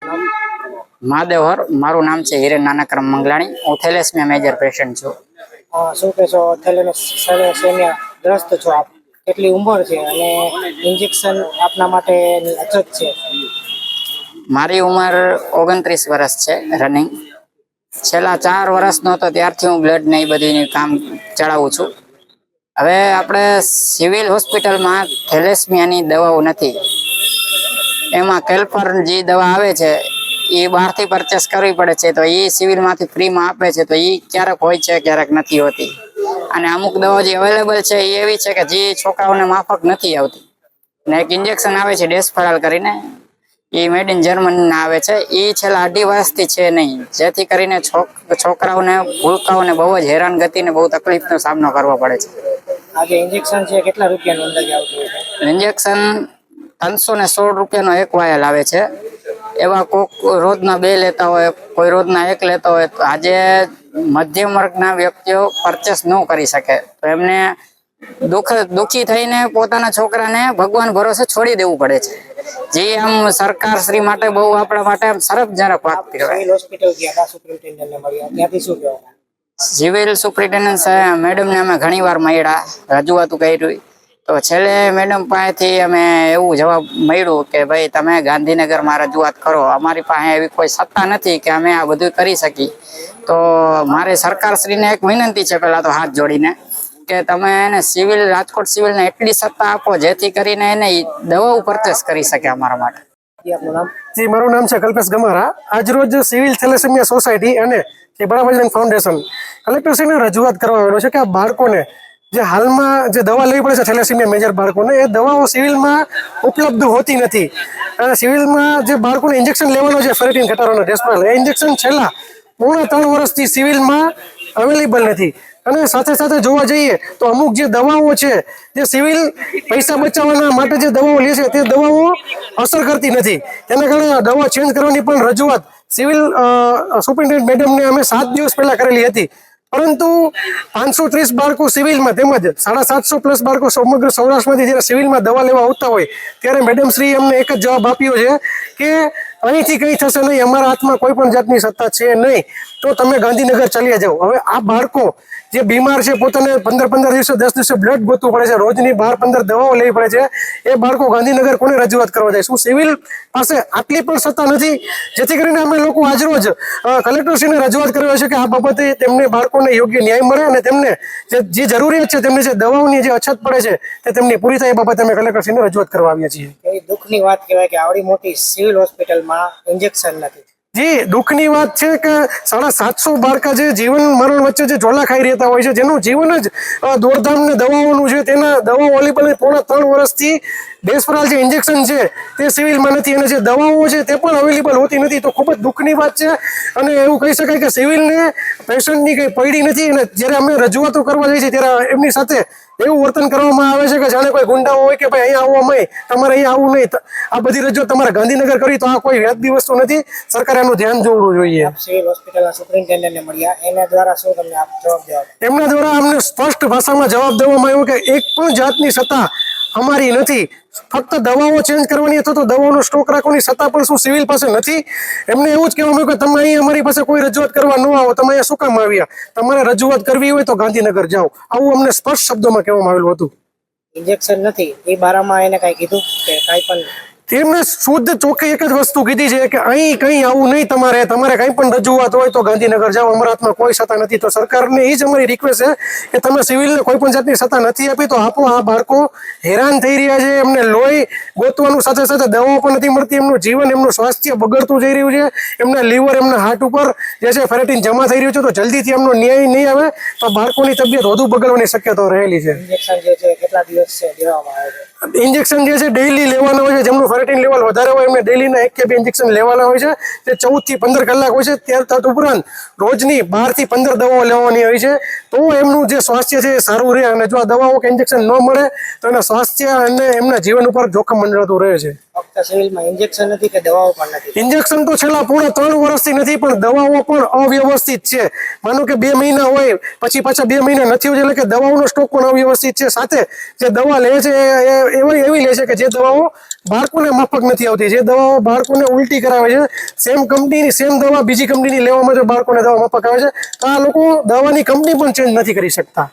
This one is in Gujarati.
મહાદેવહર મારું નામ છે હિરેન નાનકરામ મંગલાણી। હું થેલેસમિયા મેજર પેશન્ટ છું। શું કહેશો? થેલેસેમિયા ગ્રસ્ત છો આપ, કેટલી ઉંમર છે અને ઇન્જેક્શન આપના માટેની અછત છે? મારી ઉંમર 29 વર્ષ છે રનિંગ। છેલ્લા 4 વર્ષનો હતો ત્યારથી હું બ્લડ ને એ બધી કામ ચલાવું છું। હવે આપણે સિવિલ હોસ્પિટલમાં થેલેસમિયાની દવાઓ નથી, એમાં કેલ્પર જે દવા આવે છે એ બહારથી પરચેસ કરવી પડે છે, તો એ સિવિલમાંથી ફ્રીમાં આપે છે, તો એ ક્યારેક હોય છે ક્યારેક નથી હોતી। અને અમુક દવાઓ જે અવેલેબલ છે એ એવી છે કે જે છોકરાઓને માફક નથી આવતી। ને એક ઇન્જેક્શન આવે છે ડેસ્ફરાલ કરીને, એ મેડ ઇન જર્મન આવે છે, એ છેલ્લા 2.5 વર્ષથી છે નહીં, જેથી કરીને છોકરાઓને ભૂલકાઓને બહુ જ હેરાનગતિ ને બહુ તકલીફનો સામનો કરવો પડે છે। આ જે ઇન્જેક્શન છે કેટલા રૂપિયાનું અંદાજે આવતું હોય છે? ઇન્જેક્શન 316 રૂપિયાનો એક વાયલ આવે છે। એવા કોક રોજના 2 લેતા હોય, કોઈ રોજના 1 લેતા હોય, તો આજે મધ્યમ વર્ગના વ્યક્તિઓ પરચેસ ન કરી શકે, તો એમને દુઃખી થઈને પોતાના છોકરાને ભગવાન ભરોસે છોડી દેવું પડે છે, જે આમ સરકાર શ્રી માટે બહુ આપણા માટે આમ સરસજનક વાત કહેવાય। સિવિલ હોસ્પિટલ ગયા સુપ્રિન્ટેન્ડન્ટને મળ્યા, ત્યાંથી શું કહેવાય? સિવિલ સુપ્રિન્ટેન્ડન્ટ મેડમને અમે ઘણી વાર મળ્યા, રજૂઆત કરી, તો છેલ્લે મેડમ પાસેથી અમે એવું જવાબ મળ્યું કે ભાઈ તમે ગાંધીનગરમાં રજૂઆત કરો, અમારી પાસે એવી કોઈ સત્તા નથી કે અમે આ બધું કરી શકીએ। તો મારે સરકારશ્રીને એક વિનંતી છે પહેલાં તો હાથ જોડીને, કે તમે એને સિવિલ રાજકોટ સિવિલને એટલી સત્તા આપો જેથી કરીને એને દવાઓ પરચેસ કરી શકે અમારા માટે। જી, મારું નામ છે કલ્પેશ ગમારા। આજરોજ સિવિલ થેલેસેમિયા સોસાયટી અને બરાબર ફાઉન્ડેશન કલેક્ટરશ્રીને રજૂઆત કરવા આવેલો છે કે આ બાળકોને જે હાલમાં જે દવા લેવી પડે છે થેલેસેમિયા મેજર બાળકોને, એ દવાઓ સિવિલમાં ઉપલબ્ધ હોતી નથી। અને સિવિલમાં જે બાળકોને ઇન્જેક્શન લેવાનો છે ફેરેટીન ઘટાડવાનો ડેસ્પરાલ, એ ઇન્જેક્શન છેલ્લા 3.5 વર્ષથી સિવિલમાં અવેલેબલ નથી। અને સાથે સાથે જોવા જઈએ તો અમુક જે દવાઓ છે જે સિવિલ પૈસા બચાવવાના માટે જે દવાઓ લે છે તે દવાઓ અસર કરતી નથી, તેના કારણે દવા ચેન્જ કરવાની પણ રજૂઆત સિવિલ સુપ્રિન્ટેન્ડન્ટ મેડમને અમે 7 દિવસ પહેલા કરેલી હતી, પરંતુ 530 બાળકો સિવિલમાં તેમજ 750 પ્લસ બાળકો સમગ્ર સૌરાષ્ટ્રમાંથી જ્યારે સિવિલમાં દવા લેવા આવતા હોય ત્યારે મેડમ શ્રી અમને એક જ જવાબ આપ્યો છે કે અહીંથી કંઈ થશે નહીં, અમારા હાથમાં કોઈ પણ જાતની સત્તા છે નહીં, તો તમે ગાંધીનગર ચાલ્યા જાઓ। હવે આ બાળકો જે બીમાર છે, પોતાને 15 દિવસે 10 દિવસે બ્લડ ગોતવું પડે છે, રોજની 12-15 દવાઓ લેવી પડે છે, એ બાળકો ગાંધીનગર કોને રજૂઆત કરવા જાય? શું સિવિલ પાસે આટલી પણ સત્તા નથી? જેથી કરીને અમે લોકો આજરોજ કલેક્ટરશ્રીને રજૂઆત કરવા છે કે આ બાબતે તેમને બાળકોને યોગ્ય ન્યાય મળે અને તેમને જે જરૂરિયાત છે, તેમની જે દવાઓની જે અછત પડે છે તે તેમની પૂરી થાય એ બાબતે અમે કલેક્ટરશ્રીને રજૂઆત કરવા આવ્યા છીએ। એ દુઃખની વાત કહેવાય કે આવડી મોટી સિવિલ હોસ્પિટલમાં ઇન્જેક્શન નથી। જી, દુઃખની વાત છે કે 750 બાળકા જે જીવન મરણ વચ્ચે જે ઝોલા ખાઈ રહેતા હોય છે, જેનું જીવન જ દોડધામ ને દવાઓનું છે, તેના દવાઓ અવેલેબલ 3.5 વર્ષથી ડેસ્પરાલ જે ઇન્જેક્શન છે તે સિવિલમાં નથી, અને જે દવાઓ છે તે પણ અવેલેબલ હોતી નથી, તો ખૂબ જ દુઃખની વાત છે। અને એવું કહી શકાય કે સિવિલને પેશન્ટની કંઈ પડી નથી, અને જ્યારે અમે રજૂઆતો કરવા જઈએ છીએ ત્યારે એમની સાથે એવું વર્તન કરવામાં આવે છે કે જાણે કોઈ ગુંડાઓ હોય કે ભાઈ અહીંયા આવવા નહીં, તમારે અહીંયા આવવું નહીં, આ બધી રજૂઆત તમારે ગાંધીનગર કરી, તો આ કોઈ વ્યાજબી વસ્તુ નથી, સરકારે આનું ધ્યાન જોડવું જોઈએ। સિવિલ હોસ્પિટલના સુપ્રિન્ટેન્ડન્ટને મળ્યા, એના દ્વારા શું તમને જવાબ દેવા? એમના દ્વારા અમને સ્પષ્ટ ભાષામાં જવાબ દેવામાં આવ્યો કે એક પણ જાતની સત્તા અમારી નથી, ફક્ત દવાઓ ચેન્જ કરવાની અથવા તો દવાઓનો સ્ટોક રાખવાની સત્તા પણ શું સિવિલ પાસે નથી? એમને એવું જ કહેવામાં આવ્યું કે તમે અહીં અમારી પાસે કોઈ રજૂઆત કરવા ન આવો, તમે અહીંયા શું કામ આવ્યા? તમારે રજૂઆત કરવી હોય તો ગાંધીનગર જાઓ, આવું અમને સ્પષ્ટ શબ્દોમાં કહેવામાં આવેલું હતું। ઇન્જેક્શન નથી એ બારામાં એને કાંઈ કીધું કે કાંઈ પણ? તેમને શુદ્ધ ચોખ્ખી એક જ વસ્તુ કીધી છે કે અહીં કંઈ આવું નહીં, તમારે કંઈ પણ રજૂઆત હોય તો ગાંધીનગર જાઓ, અમારા હાથમાં કોઈ સત્તા નથી। તો સરકારને એ જ અમારી રિક્વેસ્ટ છે કે તમે સિવિલને કોઈ પણ જાતની સત્તા નથી આપી, તો આપો। આ બાળકો હેરાન થઈ રહ્યા છે, એમને લોહી ગોતવાનું સાથે સાથે દવાઓ પણ નથી મળતી, એમનું જીવન, એમનું સ્વાસ્થ્ય બગડતું જઈ રહ્યું છે, એમના લીવર, એમના હાર્ટ ઉપર જે છે ફેરેટીન જમા થઈ રહ્યું છે, તો જલ્દીથી એમનો ન્યાય નહીં આવે તો બાળકોની તબિયત વધુ બગડવાની શક્યતાઓ રહેલી છે। ઇન્જેક્શન જે છે કેટલા દિવસ છે દેવામાં આવે છે? ઇન્જેક્શન જે છે ડેઇલી લેવાના હોય છે, જેમનું ફેરેટીન લેવલ વધારે હોય એમને ડેઇલીના 1 કે 2 ઇન્જેક્શન લેવાના હોય છે, તે 14 થી 15 કલાક હોય છે। ત્યાર ઉપરાંત રોજની 12 થી 15 દવાઓ લેવાની હોય છે, તો એમનું જે સ્વાસ્થ્ય છે એ સારું રહે, અને જો આ દવાઓ કે ઇન્જેક્શન ન મળે તો એના સ્વાસ્થ્ય અને એમના જીવન ઉપર જોખમ મંડળતું રહે છે। ફક્ત સિવિલમાં ઇન્જેક્શન નથી કે દવાઓ પણ નથી? ઇન્જેક્શન તો છેલ્લા પૂરા 3 વર્ષથી નથી, પણ દવાઓ પણ અવ્યવસ્થિત છે. માનો કે 2 મહિના હોય પછી પાછા 2 મહિના નથી હોય, એટલે કે દવાઓનો સ્ટોક પણ અવ્યવસ્થિત છે. સાથે જે દવા લે છે એવી લે છે કે જે દવાઓ બાળકોને માફક નથી આવતી, જે દવાઓ બાળકોને ઉલટી કરાવે છે. સેમ કંપનીની સેમ દવા બીજી કંપનીની લેવામાં જો બાળકોને દવા માફક આવે છે, તો આ લોકો દવાની કંપની પણ ચેન્જ નથી કરી શકતા.